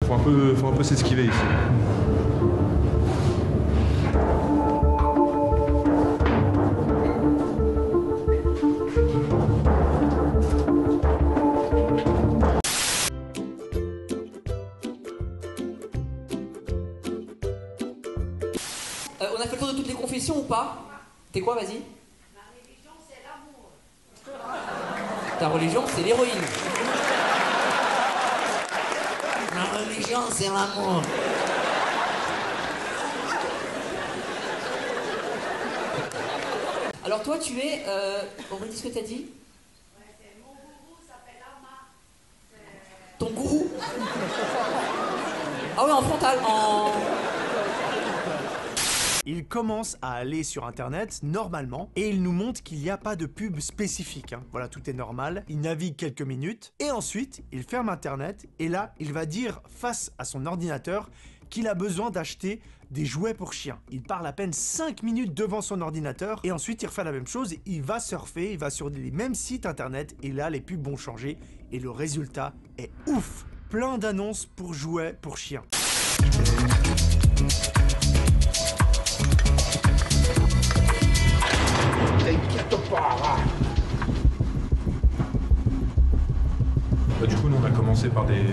Faut un peu s'esquiver ici. On a fait le tour de toutes les confessions ou pas? T'es quoi, vas-y? Ma religion, c'est l'amour. Ta religion, c'est l'héroïne. Ma religion, c'est l'amour. Alors toi, tu es... on redit ce que t'as dit? Ouais, c'est mon gourou s'appelle Ama. Ton gourou? Ah ouais, en frontal, en... Il commence à aller sur internet normalement et il nous montre qu'il n'y a pas de pub spécifique. Voilà, tout est normal. Il navigue quelques minutes et ensuite il ferme internet et là il va dire face à son ordinateur qu'il a besoin d'acheter des jouets pour chiens. Il parle à peine 5 minutes devant son ordinateur et ensuite il refait la même chose. Il va surfer, il va sur les mêmes sites internet et là les pubs vont changer et le résultat est ouf. Plein d'annonces pour jouets pour chiens. Du coup, nous, on a commencé par des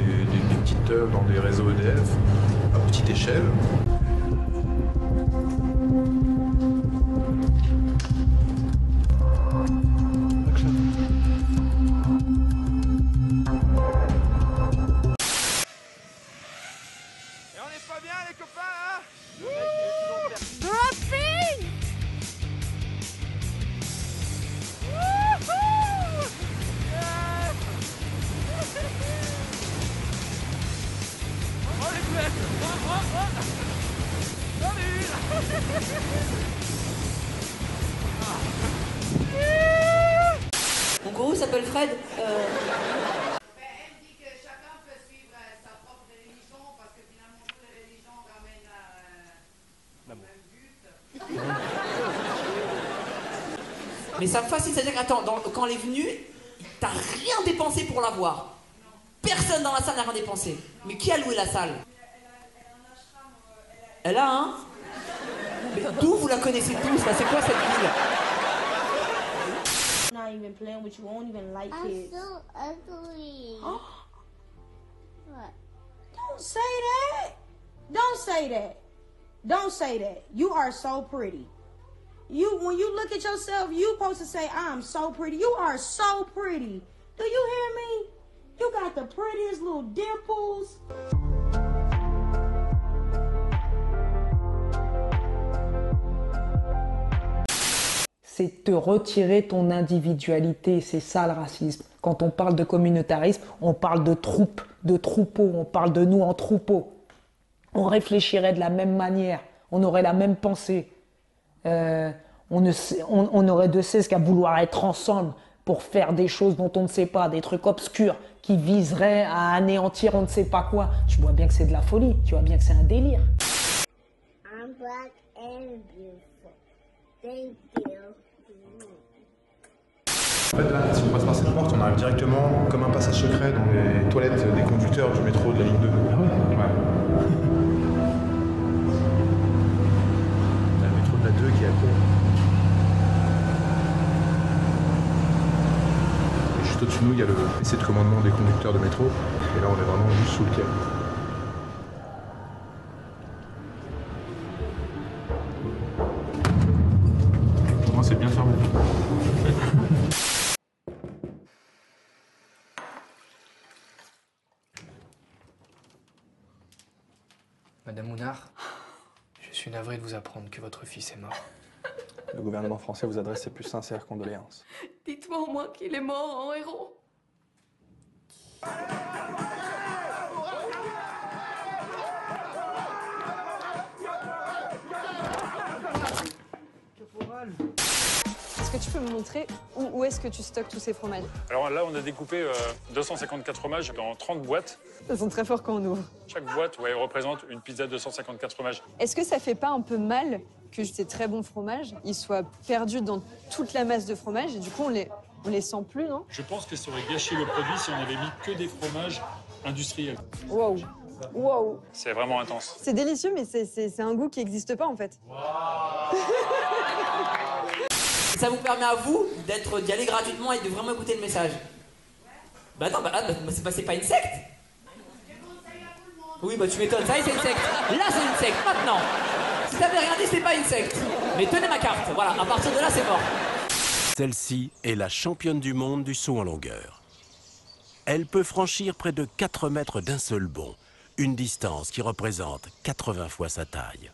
petites œuvres dans des réseaux EDF, à petite échelle. Et on est pas bien, les copains, hein? Dropping! Oh les boulettes! Salut! Mon gourou s'appelle Fred. Elle dit que chacun peut suivre sa propre religion parce que finalement toutes les religions ramènent au même but. Mais ça me fascine, c'est-à-dire qu'attends, quand elle est venue, t'as rien dépensé pour la voir. Personne dans la salle n'a rien dépensé. Mais qui a loué la salle? Elle a un? Mais d'où vous la connaissez tous là? C'est quoi cette ville? Not even playing with you. I don't even like I'm kids. so ugly. What? Don't say that. Don't say that. Don't say that. You are so pretty. When you look at yourself, you supposed to say, I'm so pretty. You are so pretty. Do you hear me? You got the prettiest little dimples. C'est te retirer ton individualité, c'est ça le racisme. Quand on parle de communautarisme, on parle de troupe, de troupeau, on parle de nous en troupeau. On réfléchirait de la même manière, on aurait la même pensée. On aurait de cesse qu'à vouloir être ensemble pour faire des choses dont on ne sait pas, des trucs obscurs qui viseraient à anéantir on ne sait pas quoi. Tu vois bien que c'est de la folie, tu vois bien que c'est un délire. I'm black and beautiful. Thank you. En fait, là, si on passe par cette porte, on arrive directement comme un passage secret dans les toilettes des conducteurs du métro de la ligne 2. Ah ouais? Ouais. Il y a le métro de la 2 qui est à côté. Et juste au-dessus de nous, il y a le PC de commandement des conducteurs de métro. Et là, on est vraiment juste sous le quai. Pour moi, c'est bien fermé. Madame Mounard, je suis navré de vous apprendre que votre fils est mort. Le gouvernement français vous adresse ses plus sincères condoléances. Dites-moi au moins qu'il est mort en héros. Est-ce que tu peux me montrer où est-ce que tu stockes tous ces fromages? Alors là, on a découpé 254 fromages dans 30 boîtes. Ils sont très forts quand on ouvre. Chaque boîte représente une pizza de 254 fromages. Est-ce que ça fait pas un peu mal que ces très bons fromages, ils soient perdus dans toute la masse de fromage et du coup, on les sent plus, non? Je pense que ça aurait gâché le produit si on avait mis que des fromages industriels. Wow. Wow. C'est vraiment intense. C'est délicieux, mais c'est un goût qui n'existe pas en fait. Ça vous permet à vous d'y aller gratuitement et de vraiment écouter le message. Bah attends, c'est pas une secte. Oui, bah tu m'étonnes, ça y est, c'est une secte. Là, c'est une secte, maintenant. Si t'avais rien dit, c'est pas une secte. Mais tenez ma carte, voilà, à partir de là, c'est mort. Celle-ci est la championne du monde du saut en longueur. Elle peut franchir près de 4 mètres d'un seul bond, une distance qui représente 80 fois sa taille.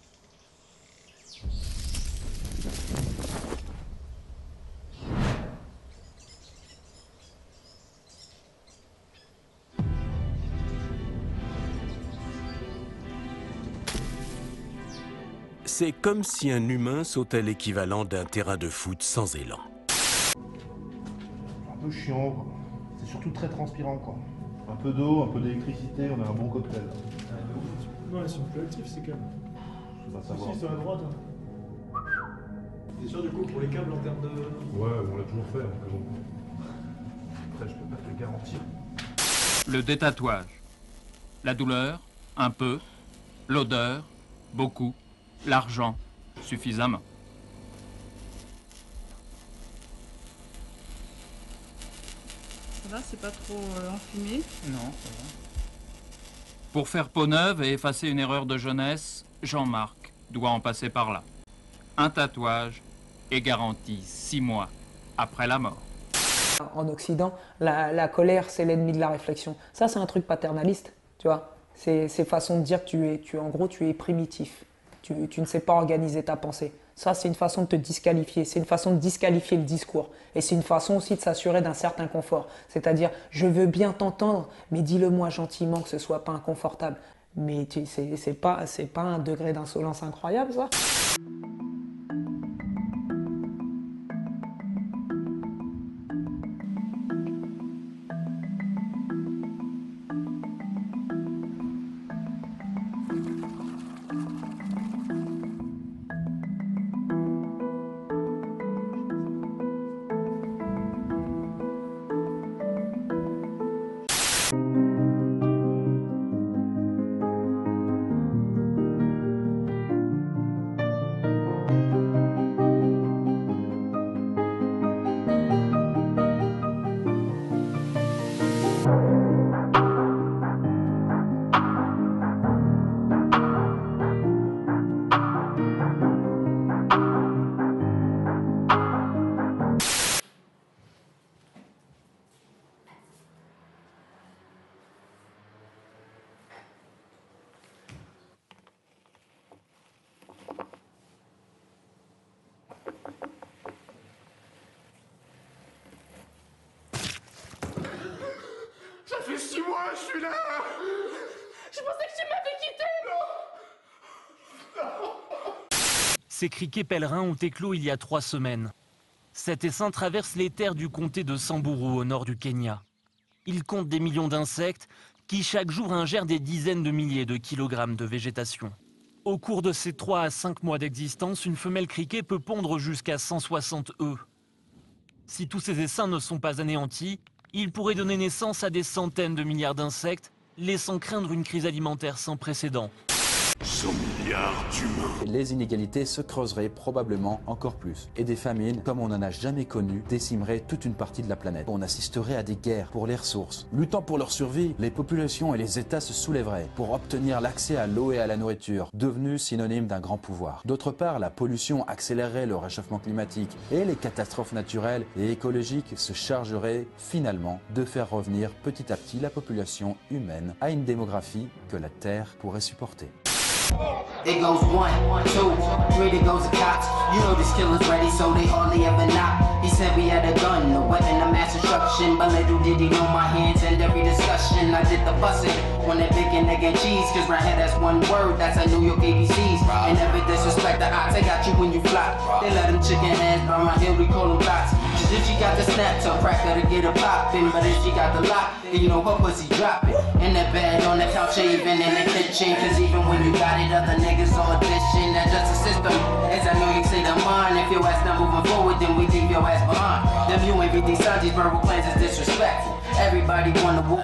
C'est comme si un humain sautait l'équivalent d'un terrain de foot sans élan. Un peu chiant, quoi. C'est surtout très transpirant, quoi. Un peu d'eau, un peu d'électricité, on a un bon cocktail. Non, ils sont plus actifs, ces câbles. Je vais pas savoir. Si, c'est à droite. T'es sûr du coup pour les câbles en termes de... Ouais, on l'a toujours fait, donc bon. Après, je peux pas te le garantir. Le détatouage. La douleur, un peu. L'odeur, beaucoup. L'argent, suffisamment. Ça va, c'est pas trop enfumé? Non, ça va. Pour faire peau neuve et effacer une erreur de jeunesse, Jean-Marc doit en passer par là. Un tatouage est garanti 6 mois après la mort. En Occident, la colère, c'est l'ennemi de la réflexion. Ça, c'est un truc paternaliste, tu vois. C'est façon de dire que en gros, tu es primitif. Tu ne sais pas organiser ta pensée. Ça, c'est une façon de te disqualifier. C'est une façon de disqualifier le discours. Et c'est une façon aussi de s'assurer d'un certain confort. C'est-à-dire, je veux bien t'entendre, mais dis-le-moi gentiment que ce soit pas inconfortable. Mais c'est pas un degré d'insolence incroyable, ça? Ça fait 6 mois, je suis là. Je pensais que tu m'avais quitté. Ces criquets pèlerins ont éclos il y a 3 semaines. Cet essaim traverse les terres du comté de Samburu au nord du Kenya. Il compte des millions d'insectes qui chaque jour ingèrent des dizaines de milliers de kilogrammes de végétation. Au cours de ces 3 à 5 mois d'existence, une femelle criquet peut pondre jusqu'à 160 œufs. Si tous ces essaims ne sont pas anéantis, ils pourraient donner naissance à des centaines de milliards d'insectes, laissant craindre une crise alimentaire sans précédent. 100 milliards d'humains. Les inégalités se creuseraient probablement encore plus. Et des famines, comme on n'en a jamais connu, décimeraient toute une partie de la planète. On assisterait à des guerres pour les ressources. Luttant pour leur survie, les populations et les États se soulèveraient pour obtenir l'accès à l'eau et à la nourriture, devenus synonymes d'un grand pouvoir. D'autre part, la pollution accélérerait le réchauffement climatique et les catastrophes naturelles et écologiques se chargeraient finalement de faire revenir petit à petit la population humaine à une démographie que la Terre pourrait supporter. It goes 1, 2, 3, there goes the cops. You know this killer's ready, so they hardly ever knock. He said we had a gun, a weapon of mass destruction, but little did he know my hands end every discussion. I did the bussin' on that bacon, egg, and cheese, cause right here that's one word, that's a New York ABCs. And never disrespect the ox, they got you when you fly. They let them chicken hands burn my hill, we call them dots. Cause if she got the snap, to crack her to get her poppin', but if she got the lock, then you know her pussy droppin'. In the bed, on the couch, even in the kitchen, cause even when you got it, other niggas audition, that's just a system. As I know you say the mind, if your ass not moving forward, then we leave your ass behind. Them UNVD Sanji's verbal plans is disrespectful. Everybody wanna war